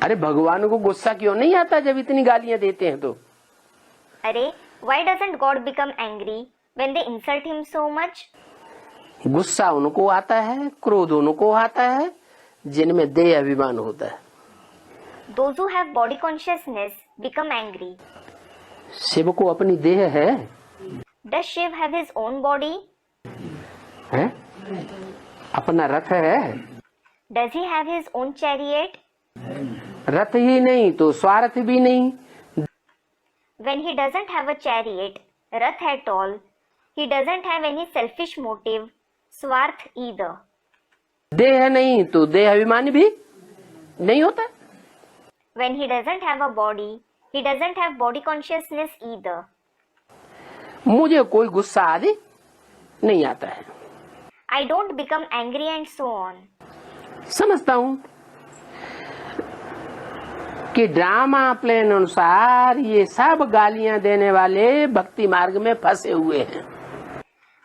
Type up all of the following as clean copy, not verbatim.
अरे भगवान को गुस्सा क्यों नहीं आता जब इतनी गालियां देते हैं तो? अरे why doesn't God become angry when they insult him so much? गुस्सा उनको आता है, क्रोध उनको आता है जिनमें देह अभिमान होता है। Those who have body consciousness become angry. Shiv को अपनी देह है? Does Shiv have his own body? है? अपना रथ है? Does he have his own chariot? रथ ही नहीं तो स्वार्थ भी नहीं। When he doesn't have a chariot, rath at all, he doesn't have any selfish motive, swarth either. देह नहीं तो देह अभिमान भी नहीं होता। When he doesn't have a body, he doesn't have body consciousness either. मुझे कोई गुस्सा आदि नहीं आता है। I don't become angry and so on. समझता हूं कि ड्रामा प्लान अनुसार ये सब गालियां देने वाले भक्ति मार्ग में फंसे हुए हैं।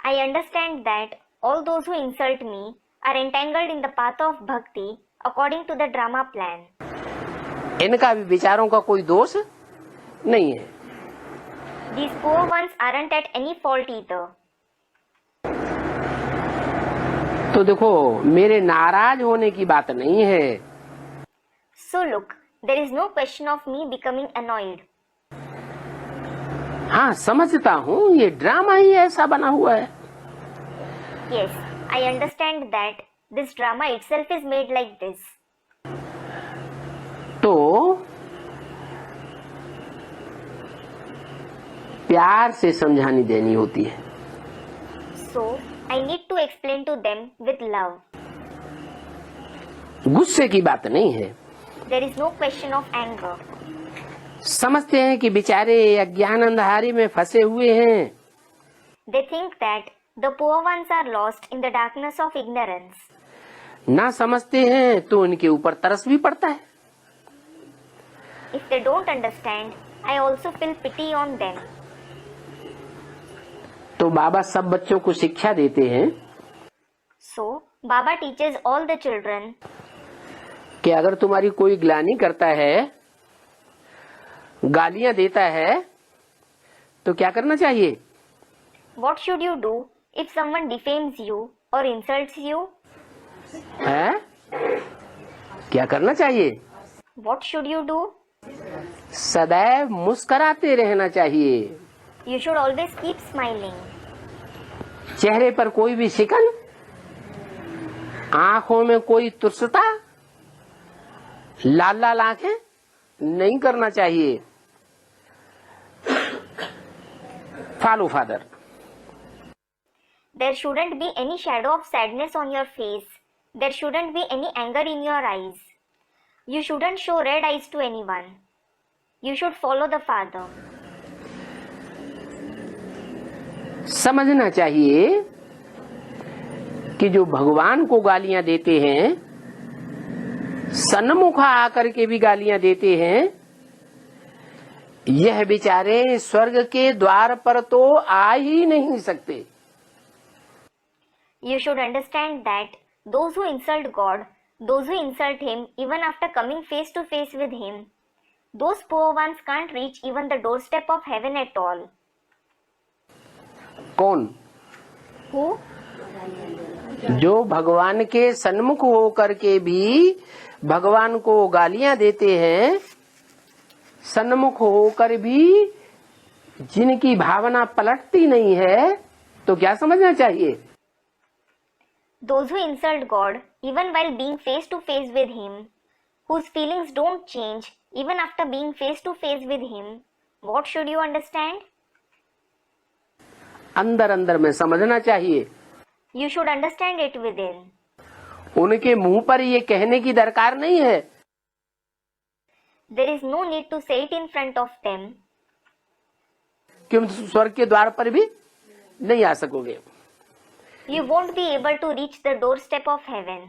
I understand that all those who insult me are entangled in the path of bhakti according to the drama plan. इनका भी विचारों का कोई दोष नहीं है। These poor ones aren't at any fault either. तो देखो मेरे नाराज होने की बात नहीं है। So look, there is no question of me becoming annoyed. हाँ समझता हूँ ये ड्रामा ही ऐसा बना हुआ है। Yes, I understand that this drama itself is made like this. तो प्यार से समझानी देनी होती है। So, I need to explain to them with love. गुस्से की बात नहीं है। There is no question of anger. समझते हैं कि बेचारे अज्ञान अंधारी में फंसे हुए हैं। They think that the poor ones are lost in the darkness of ignorance. ना समझते हैं तो इनके ऊपर तरस भी पड़ता है। If they don't understand, I also feel pity on them. तो बाबा सब बच्चों को शिक्षा देते हैं So, Baba teaches all the children कि अगर तुम्हारी कोई ग्लानि करता है, गालियां देता है, तो क्या करना चाहिए? what should you do if someone defames you or insults you? है? क्या करना चाहिए? What should you do? सदैव मुस्कुराते रहना चाहिए। You should always keep smiling. चेहरे पर कोई भी शिकन, आंखों में कोई तुरसता, लाल लाल आंखें नहीं करना चाहिए। Follow father. There shouldn't be any shadow of sadness on your face. There shouldn't be any anger in your eyes. You shouldn't show red eyes to anyone. You should follow the Father. समझना चाहिए कि जो भगवान को गालियां देते हैं, सन्मुख आकर के भी गालियां देते हैं, यह बेचारे स्वर्ग के द्वार पर तो आ ही नहीं सकते। You should understand that those who insult God, those who insult Him even after coming face to face with Him, those poor ones can't reach even the doorstep of heaven at all. कौन? Who? जो भगवान के सन्मुख होकर के भी भगवान को गालियां देते हैं, सन्मुख होकर भी जिनकी भावना पलटती नहीं है, तो क्या समझना चाहिए? Those who insult God even while being face to face with Him, whose feelings don't change even after being face to face with Him, what should you understand? अंदर अंदर में समझना चाहिए। You should understand it within. उनके मुंह पर ये कहने की दरकार नहीं है। There is no need to say it in front of them. कि तुम स्वर्ग के द्वार पर भी नहीं आ सकोगे। You won't be able to reach the doorstep of heaven.